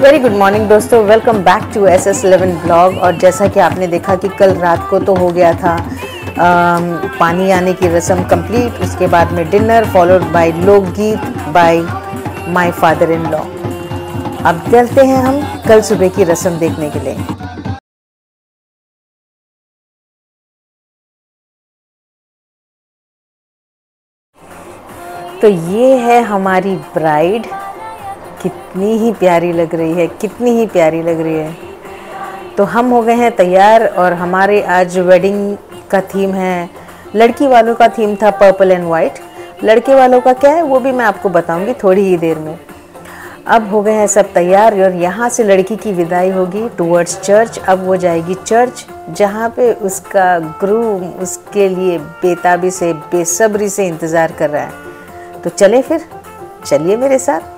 Very good morning दोस्तों, welcome back to SS11 blog. और जैसा कि आपने देखा कि कल रात को तो हो गया था पानी आने की रस्म कंप्लीट, उसके बाद में डिनर फॉलोड बाय लोकगीत by my father in law. अब चलते हैं हम कल सुबह की रस्म देखने के लिए। तो ये है हमारी ब्राइड, कितनी ही प्यारी लग रही है, कितनी ही प्यारी लग रही है। तो हम हो गए हैं तैयार और हमारे आज वेडिंग का थीम है, लड़की वालों का थीम था पर्पल एंड वाइट, लड़के वालों का क्या है वो भी मैं आपको बताऊंगी थोड़ी ही देर में। अब हो गए हैं सब तैयार और यहाँ से लड़की की विदाई होगी टुवर्ड्स चर्च। अब वो जाएगी चर्च जहाँ पे उसका ग्रूम उसके लिए बेताबी से बेसब्री से इंतज़ार कर रहा है। तो चले फिर, चलिए मेरे साथ।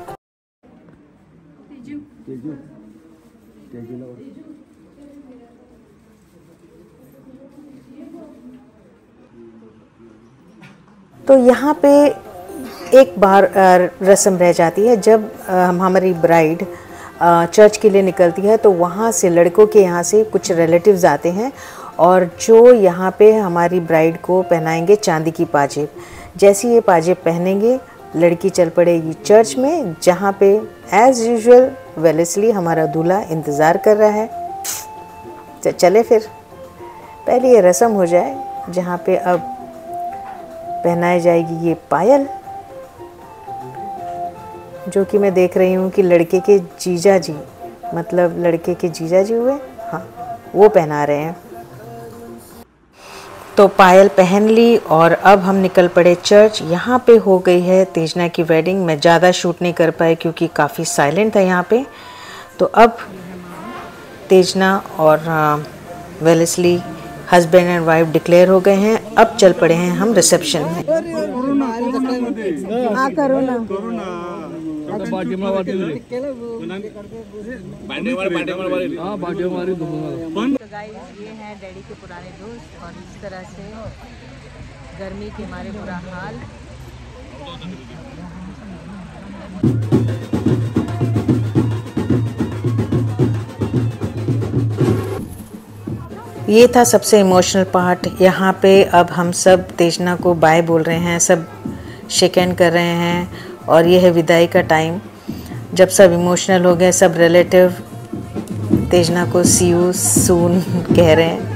तो यहाँ पे एक बार रस्म रह जाती है, जब हमारी ब्राइड चर्च के लिए निकलती है तो वहाँ से लड़कों के यहाँ से कुछ रिलेटिव्स आते हैं और जो यहाँ पे हमारी ब्राइड को पहनाएंगे चांदी की पाजेब। जैसे ये पाजेब पहनेंगे लड़की चल पड़ेगी चर्च में, जहाँ पे एज़ यूजुअल वेलेस्ली हमारा दूल्हा इंतज़ार कर रहा है। तो चले फिर, पहले ये रस्म हो जाए जहाँ पे अब पहनाई जाएगी ये पायल, जो कि मैं देख रही हूँ कि लड़के के जीजा जी, मतलब लड़के के जीजा जी हुए, हाँ वो पहना रहे हैं। तो पायल पहन ली और अब हम निकल पड़े चर्च। यहाँ पे हो गई है तेजना की वेडिंग। मैं ज़्यादा शूट नहीं कर पाई क्योंकि काफ़ी साइलेंट है यहाँ पे। तो अब तेजना और Wellesley husband and wife declare हो गए हैं। अब चल पड़े हैं हम रिसेप्शन में। ये हैं डैडी के पुराने दोस्त और इस तरह से गर्मी के हमारे बुरा हाल। ये था सबसे इमोशनल पार्ट। यहाँ पे अब हम सब तेजना को बाय बोल रहे हैं, सब शेक हैंड कर रहे हैं और ये है विदाई का टाइम, जब सब इमोशनल हो गए। सब रिलेटिव तेजना को सी यू सून कह रहे हैं।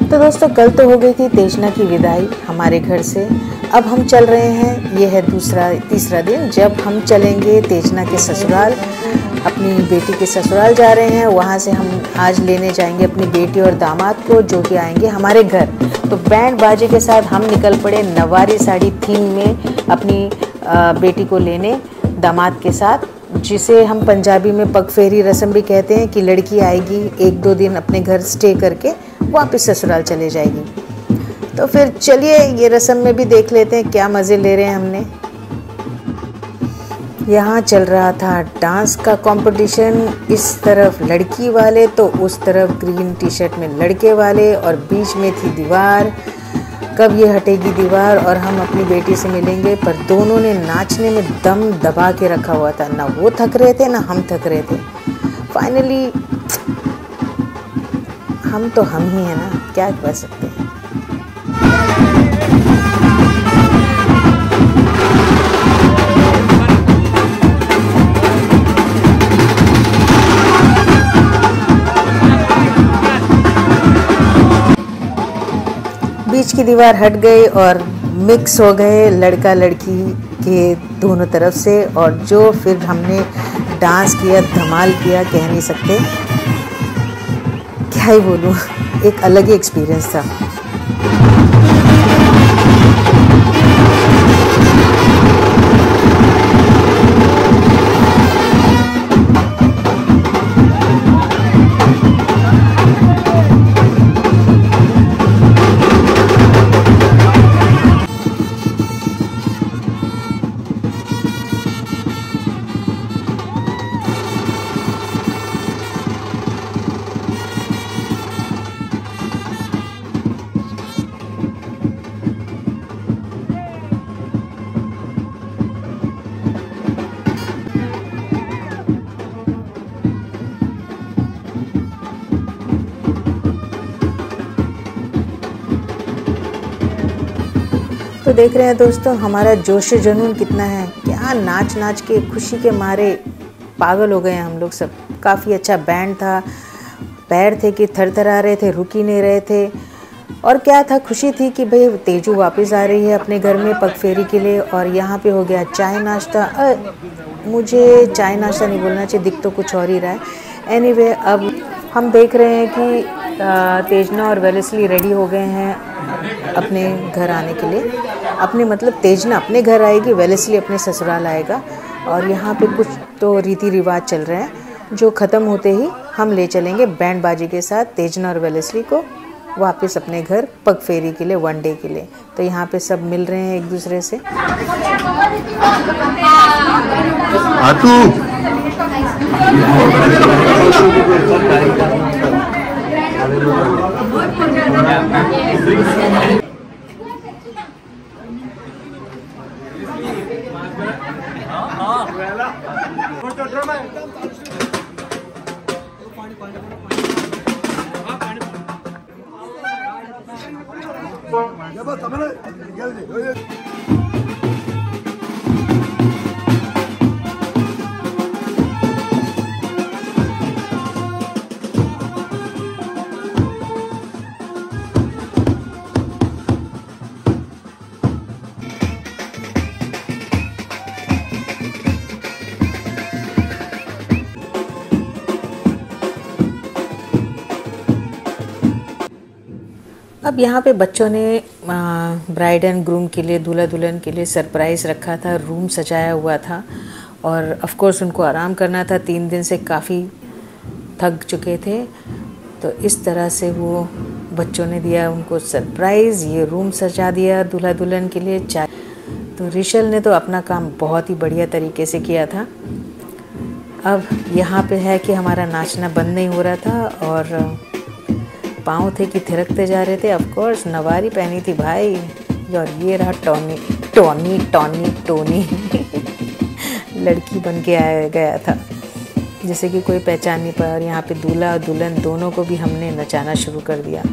तो दोस्तों कल तो हो गई थी तेजना की विदाई हमारे घर से। अब हम चल रहे हैं, ये है तीसरा दिन जब हम चलेंगे तेजना के ससुराल। अपनी बेटी के ससुराल जा रहे हैं, वहाँ से हम आज लेने जाएंगे अपनी बेटी और दामाद को, जो कि आएंगे हमारे घर। तो बैंड बाजे के साथ हम निकल पड़े नवारी साड़ी थीम में अपनी बेटी को लेने दामाद के साथ, जिसे हम पंजाबी में पगफेरी रस्म भी कहते हैं, कि लड़की आएगी 1-2 दिन अपने घर स्टे करके वापस ससुराल चले जाएगी। तो फिर चलिए ये रस्म में भी देख लेते हैं क्या मज़े ले रहे हैं हमने। यहाँ चल रहा था डांस का कंपटीशन, इस तरफ लड़की वाले तो उस तरफ ग्रीन टी शर्ट में लड़के वाले, और बीच में थी दीवार। कब ये हटेगी दीवार और हम अपनी बेटी से मिलेंगे। पर दोनों ने नाचने में दम दबा के रखा हुआ था, ना वो थक रहे थे ना हम थक रहे थे। फाइनली हम तो हम ही हैं ना, क्या कर सकते हैं। बीच की दीवार हट गई और मिक्स हो गए लड़का लड़की के दोनों तरफ से, और जो फिर हमने डांस किया, धमाल किया, कह नहीं सकते, क्या ही बोलूँ, एक अलग ही एक्सपीरियंस था। तो देख रहे हैं दोस्तों हमारा जोश जुनून कितना है, क्या नाच नाच के खुशी के मारे पागल हो गए हैं हम लोग सब। काफ़ी अच्छा बैंड था, पैर थे कि थरथरा रहे थे, रुक ही नहीं रहे थे। और क्या था, खुशी थी कि भाई तेजू वापस आ रही है अपने घर में पगफेरी के लिए। और यहाँ पे हो गया चाय नाश्ता। मुझे चाय नाश्ता नहीं बोलना चाहिए, दिख तो कुछ और ही रहा है। एनीवे, अब हम देख रहे हैं कि तेजना और वेलेस्ली रेडी हो गए हैं अपने घर आने के लिए। अपने मतलब तेजना अपने घर आएगी, वेलेस्ली अपने ससुराल आएगा। और यहाँ पे कुछ तो रीति रिवाज चल रहे हैं जो ख़त्म होते ही हम ले चलेंगे बैंड बाजी के साथ तेजना और वेलेस्ली को वापस अपने घर पगफेरी के लिए, वन डे के लिए। तो यहाँ पे सब मिल रहे हैं एक दूसरे से। अब यहाँ पे बच्चों ने ब्राइड एंड ग्रूम के लिए, दूल्हा दुल्हन के लिए सरप्राइज़ रखा था, रूम सजाया हुआ था। और ऑफ कोर्स उनको आराम करना था, 3 दिन से काफ़ी थक चुके थे। तो इस तरह से वो बच्चों ने दिया उनको सरप्राइज़, ये रूम सजा दिया दूल्हा दुल्हन के लिए। चाय तो रिशल ने तो अपना काम बहुत ही बढ़िया तरीके से किया था। अब यहाँ पे है कि हमारा नाचना बंद नहीं हो रहा था और पाँव थे कि थिरकते जा रहे थे। ऑफ कोर्स नवारी पहनी थी भाई। और ये रहा टोनी लड़की बन के आया गया था, जैसे कि कोई पहचान नहीं पाया। और यहाँ पे दूल्हा और दुल्हन दोनों को भी हमने नचाना शुरू कर दिया।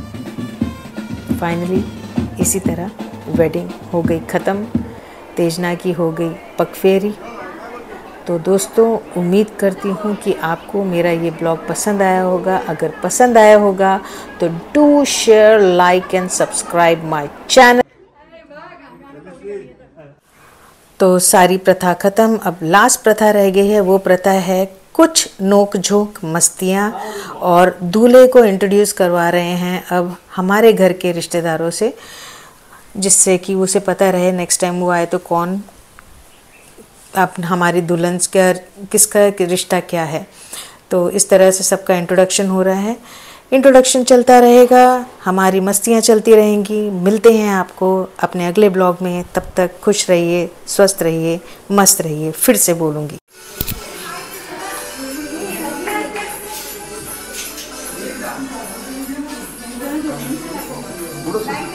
फाइनली इसी तरह वेडिंग हो गई ख़त्म, तेजना की हो गई पगफेरी। तो दोस्तों, उम्मीद करती हूँ कि आपको मेरा ये ब्लॉग पसंद आया होगा। अगर पसंद आया होगा तो do share, like and subscribe my channel. तो सारी प्रथा ख़त्म, अब लास्ट प्रथा रह गई है। वो प्रथा है कुछ नोक झोंक मस्तियाँ, और दूल्हे को इंट्रोड्यूस करवा रहे हैं अब हमारे घर के रिश्तेदारों से, जिससे कि उसे पता रहे नेक्स्ट टाइम वो आए तो कौन अब हमारी दुल्हन का किसका रिश्ता क्या है। तो इस तरह से सबका इंट्रोडक्शन हो रहा है। इंट्रोडक्शन चलता रहेगा, हमारी मस्तियाँ चलती रहेंगी। मिलते हैं आपको अपने अगले ब्लॉग में। तब तक खुश रहिए, स्वस्थ रहिए, मस्त रहिए। फिर से बोलूँगी। Burası